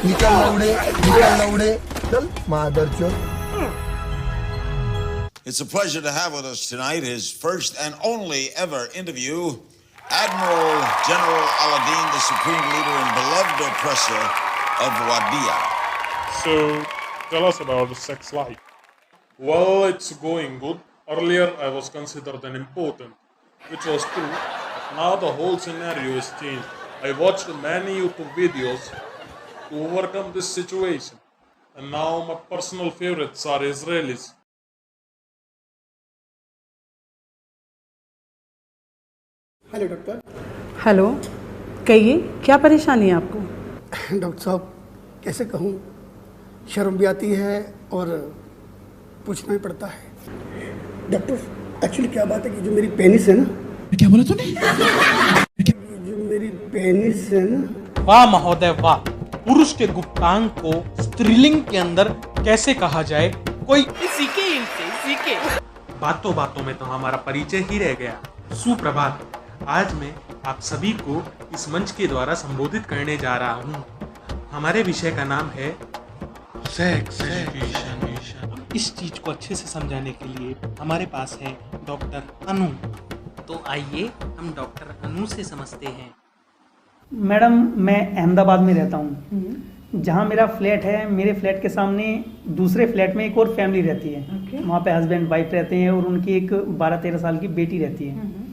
निकल लौड़े, चल मादरचोद। It's a pleasure to have with us tonight his first and only ever interview, Admiral General Aladdin, the supreme leader and beloved oppressor of Wadiya. So, tell us about the sex life. Well, it's going good. Earlier, I was considered an impotent, which was true, but now the whole scenario has changed. I watched many YouTube videos to overcome this situation, and now my personal favorites are Israelis. Hello doctor. Hello, कहिए क्या परेशानी है आपको? Doctor साहब कैसे कहूँ, शर्म भी आती है और पूछना भी पड़ता है। डॉक्टर एक्चुअली क्या बात है कि जो मेरी पेनिस है ना, क्या बोला तूने? जो मेरी पेनिस है ना। वाह महोदय वाह, पुरुष के गुप्तांग को स्त्रीलिंग के अंदर कैसे कहा जाए, कोई सीखे। बातों बातों में तो हमारा परिचय ही रह गया। सुप्रभात। आज मैं आप सभी को इस मंच के द्वारा संबोधित करने जा रहा हूँ। हमारे विषय का नाम है सेक्स एजुकेशन। इस चीज को अच्छे से समझाने के लिए हमारे पास है डॉक्टर अनु। तो आइए हम डॉक्टर अनु से समझते हैं। मैडम, मैं अहमदाबाद में रहता हूँ। जहाँ मेरा फ्लैट है, मेरे फ्लैट के सामने दूसरे फ्लैट में एक और फैमिली रहती है। वहाँ पे हस्बैंड वाइफ रहते हैं और उनकी एक 12-13 साल की बेटी रहती है।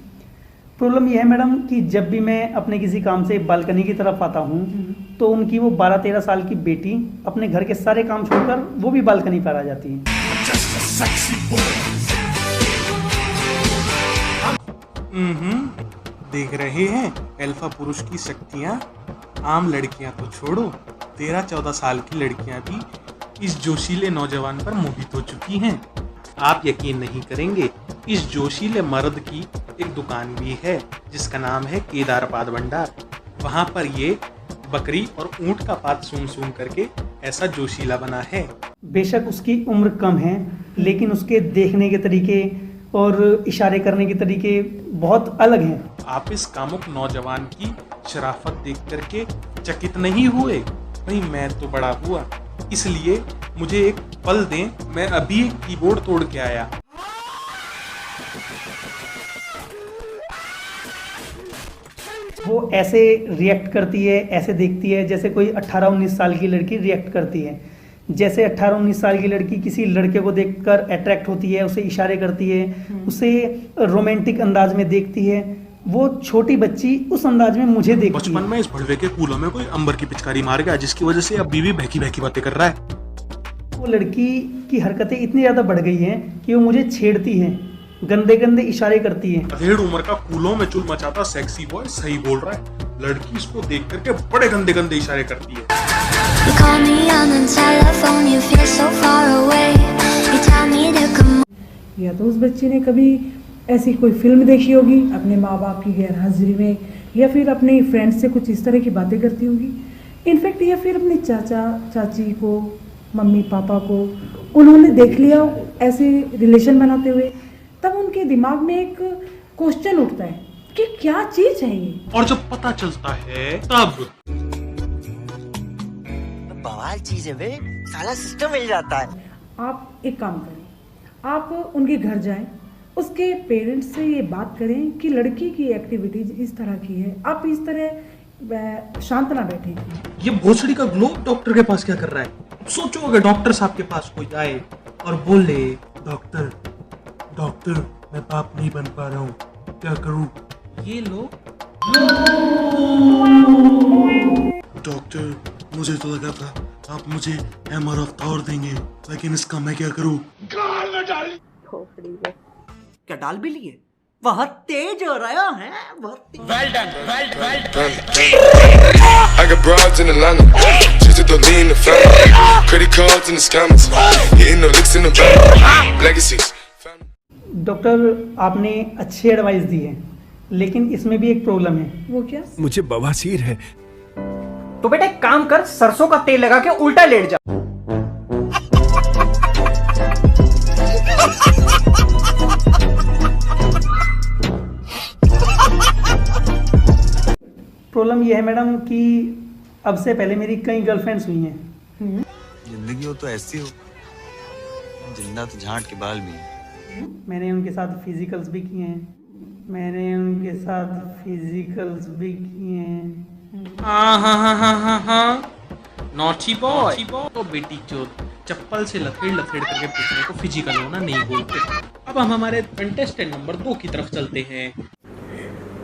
प्रॉब्लम यह है मैडम कि जब भी मैं अपने किसी काम से बालकनी की तरफ आता हूँ तो उनकी वो 12-13 साल की बेटी अपने घर के सारे काम छोड़कर वो भी बालकनी पर आ जाती है। देख रहे हैं अल्फा पुरुष की शक्तियाँ। आम लड़कियां तो छोड़ो, 13-14 साल की लड़कियां भी इस जोशीले नौजवान पर मोहित हो चुकी हैं। आप यकीन नहीं करेंगे, इस जोशीले मर्द की एक दुकान भी है जिसका नाम है केदार पाद भंडार। वहाँ पर ये बकरी और ऊंट का पात सूंघ करके ऐसा जोशीला बना है। बेशक उसकी उम्र कम है, लेकिन उसके देखने के तरीके और इशारे करने के तरीके बहुत अलग हैं। आप इस कामुक नौजवान की शराफत देख करके चकित नहीं हुए? नहीं, मैं तो बड़ा हुआ। इसलिए मुझे एक पल दें, मैं अभी एक कीबोर्ड तोड़ के आया। वो ऐसे रिएक्ट करती है, ऐसे देखती है जैसे कोई 18-19 साल की लड़की रिएक्ट करती है। जैसे 18-19 साल की लड़की किसी लड़के को देखकर अट्रैक्ट होती है, उसे इशारे करती है, उसे रोमांटिक अंदाज में देखती है, वो छोटी बच्ची उस अंदाज में मुझे देखती है। बचपन में इस भड़वे के कूलों में कोई अंबर की पिचकारी मार गया, जिसकी वजह से अब बीवी बहकी बहकी बातें कर रहा है। वो लड़की की हरकतें इतनी ज्यादा बढ़ गई हैं कि वो मुझे छेड़ती है, गंदे गंदे इशारे करती है। अधेड़ उम्र का कूलों में चुल मचाता सेक्सी बॉय सही बोल रहा है। लड़की इसको देख करके बड़े गंदे गंदे इशारे करती है। या तो उस बच्चे ने कभी ऐसी कोई फिल्म देखी होगी अपने माँ बाप की गैर हाजिरी में, या फिर अपने फ्रेंड्स से कुछ इस तरह की बातें करती होगी। इनफैक्ट या फिर अपने चाचा चाची को, मम्मी पापा को उन्होंने देख लिया ऐसे रिलेशन बनाते हुए, तब उनके दिमाग में एक क्वेश्चन उठता है कि क्या चीज है ये। और जब पता चलता है तब बवाल चीज है बे, सारा सिस्टम मिल जाता है। आप एक काम करें, आप उनके घर जाएं, उसके पेरेंट्स से ये बात करें कि लड़की की एक्टिविटीज इस तरह की है, आप इस तरह शांत ना बैठे। ये भोसड़ी का ग्लोब डॉक्टर के पास क्या कर रहा है? सोचो अगर डॉक्टर साहब के पास कोई आए और बोले, डॉक्टर डॉक्टर मैं बाप नहीं बन पा रहा हूँ, क्या करूँ? ये लोग डॉक्टर मुझे तो लगा था आप मुझे हैमर ऑफ थॉर देंगे, लेकिन इसका मैं क्या करूँ? क्या डाल भी लिए? बहुत तेज हो रहा है, बहुत तेज। Well done, well done. I got broads in Atlanta, just to lean the family, credit cards in the scammers, hitting the licks in the bank, legacies. Doctor, आपने अच्छी एडवाइस दी है, लेकिन इसमें भी एक प्रॉब्लम है। वो क्या? मुझे बवासीर है। तो बेटा एक काम कर, सरसों का तेल लगा के उल्टा लेट जा। प्रॉब्लम ये है मैडम कि अब से पहले मेरी कई गर्लफ्रेंड्स हुई हैं। जिंदगी हो तो ऐसी हो, जिंदा तो झांट के बाल भी हैं। मैंने उनके साथ फिजिकल्स भी किए हैं। नॉटी बॉय तो बेटी चोद चप्पल से लथेड़ लथेड़ करके पूछने को फिजिकल होना नहीं बोलते। अब हम हमारे कंटेस्टेंट नंबर 2 की तरफ चलते हैं।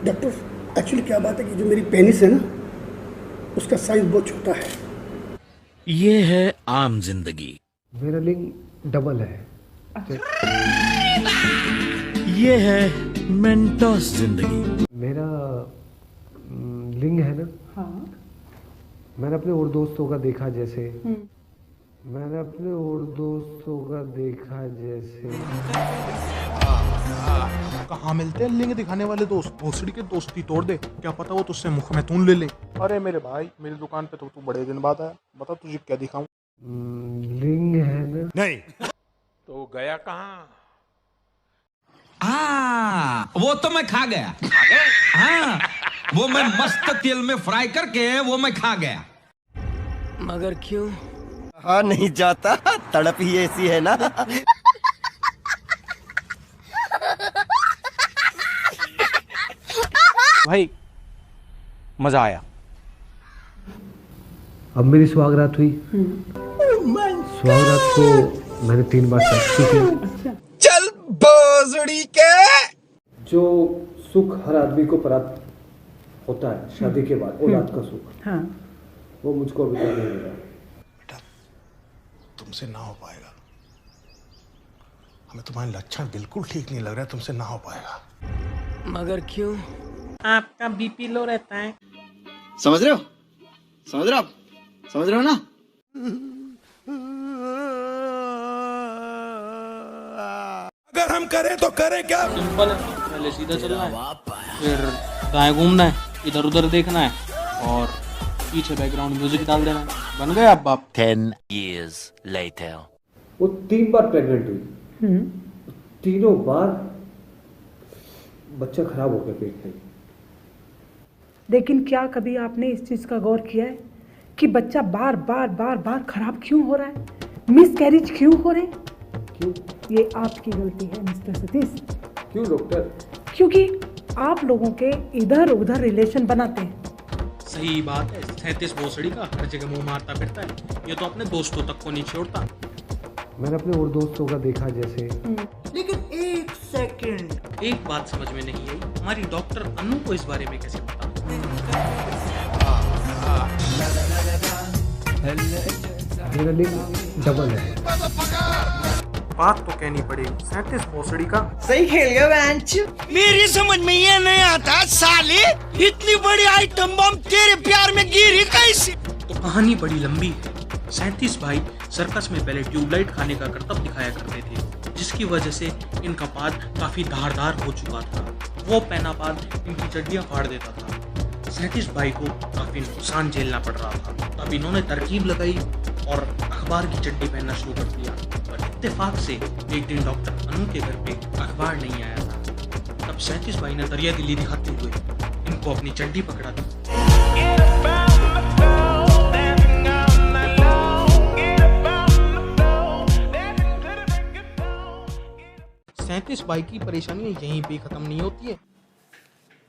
डॉक्टर, एक्चुअली क्या बात है कि जो मेरी पेनिस है ना, उसका साइज बहुत छोटा है। ये है आम जिंदगी। मेरा लिंग डबल है। ये है मेंटोस जिंदगी। मेरा लिंग है ना, हाँ। मैंने अपने और दोस्तों का देखा जैसे मैंने अपने और दोस्तों का देखा जैसे कहाँ मिलते हैं लिंग दिखाने वाले दोस्त? भोसड़ी के दोस्ती तोड़ दे, क्या पता वो तुझसे मुख में तून ले ले। अरे मेरे भाई, मेरी दुकान पे तो तू बड़े दिन बाद आया, बता तुझे क्या दिखाऊं? लिंग है ना। नहीं तो गया कहाँ? वो तो मैं खा गया। हाँ, वो मैं मस्त तेल में फ्राई करके वो मैं खा गया। मगर क्यों? हाँ, नहीं जाता, तड़प ही ऐसी है ना। भाई मजा आया। अब मेरी सुहागरात हुई। सुहागरात को मैंने 3 बार सेक्स किया। चल भोसड़ी के। जो सुख हर आदमी को प्राप्त होता है शादी के बाद, औलाद का सुख, हाँ। वो मुझको अभी तक नहीं मिला। बेटा, तुमसे ना हो पाएगा। हमें तुम्हारे लक्षण बिल्कुल ठीक नहीं लग रहा है, तुमसे ना हो पाएगा। मगर क्यों? आपका बीपी लो रहता है। समझ रहे हो? समझ रहे हो ना? अगर हम करें तो करें क्या? सिंपल है, पहले सीधा चलना है, फिर दाएं घूमना है, इधर उधर देखना है और पीछे बैकग्राउंड म्यूजिक डाल देना है। बन गए आप बाप। 10 years later। वो 3 बार प्रेग्नेंट हुई। तीनों बार बच्चा खराब हो गया पेट में। लेकिन क्या कभी आपने इस चीज का गौर किया है कि बच्चा बार बार खराब क्यों हो रहा है? मिसकैरेज क्यों हो रहे हैं? क्यों? ये आपकी गलती है मिस्टर सतीश। क्यों डॉक्टर? क्योंकि आप लोगों के इधर उधर रिलेशन बनाते हैं। सही बात है, 37 भोसड़ी का हर जगह मुंह मारता फिरता है। ये तो अपने दोस्तों तक को नहीं छोड़ता। मैंने अपने और दोस्तों का देखा जैसे। लेकिन एक सेकंड, एक बात समझ में नहीं आई, हमारी डॉक्टर अनु को इस बारे में कैसे पता? मेरा लिंग डबल है। बात तो कहनी पड़ेगी, 37 भोसड़ी का। सही खेल गया बेंच। मेरी समझ में ये नहीं आता साले, इतनी बड़ी आइटम बम तेरे प्यार में गिरी कैसे? तो कहानी बड़ी लंबी है। 37 भाई सर्कस में पहले ट्यूबलाइट खाने का करतब दिखाया करते थे, जिसकी वजह से इनका पाद काफी धारदार हो चुका था। वो पहना पाद इनकी चड्डियां फाड़ देता था। 37 भाई को काफी नुकसान झेलना पड़ रहा था। तब इन्होंने तरकीब लगाई और अखबार की चड्डी पहनना शुरू कर दिया। और इत्तेफाक से एक दिन डॉक्टर अनु के घर पे अखबार नहीं आया था। तब 37 भाई ने दरिया दिली दिखाते हुए इनको अपनी चड्डी पकड़ा दी। 37 भाई की परेशानियां यहीं पे खत्म नहीं होती है।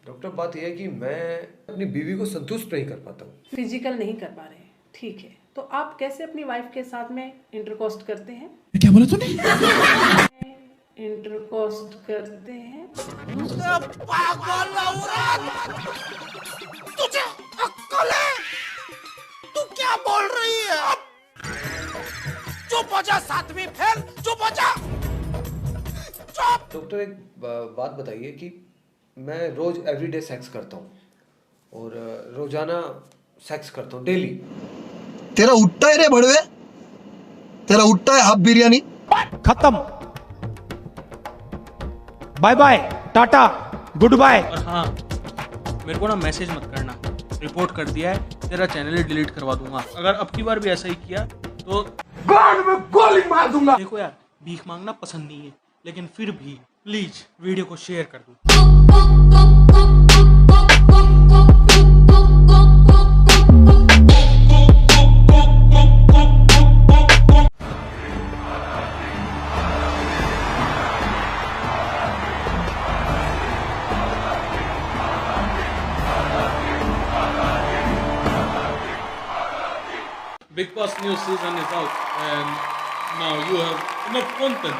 डॉक्टर, बात यह है कि मैं अपनी बीवी को संतुष्ट नहीं कर पाता हूँ। फिजिकल नहीं कर पा रहे, ठीक है, तो आप कैसे अपनी वाइफ के साथ में इंटरकोस्ट करते हैं? क्या बोला तूने? इंटरकोस्ट करते हैं। तुझे अक्ल है? तू क्या बोल रही है? चुप हो जा, 7वीं फेल, चुप हो जा। डॉक्टर, एक बात बताइए कि मैं रोज एवरीडे सेक्स करता हूँ और रोजाना सेक्स करता हूँ, डेली। तेरा उठता है रे बड़वे, तेरा उठता है हाफ बिरयानी। खत्म, bye bye, tata, goodbye. और हाँ, मेरे को ना मैसेज मत करना, रिपोर्ट कर दिया है, तेरा चैनल ही डिलीट करवा दूंगा अगर अब की बार भी ऐसा ही किया तो गांड में गोली मार दूंगा। देखो यार, भीख मांगना पसंद नहीं है, लेकिन फिर भी प्लीज वीडियो को शेयर कर दो। Big Boss new season is out, and now you have enough content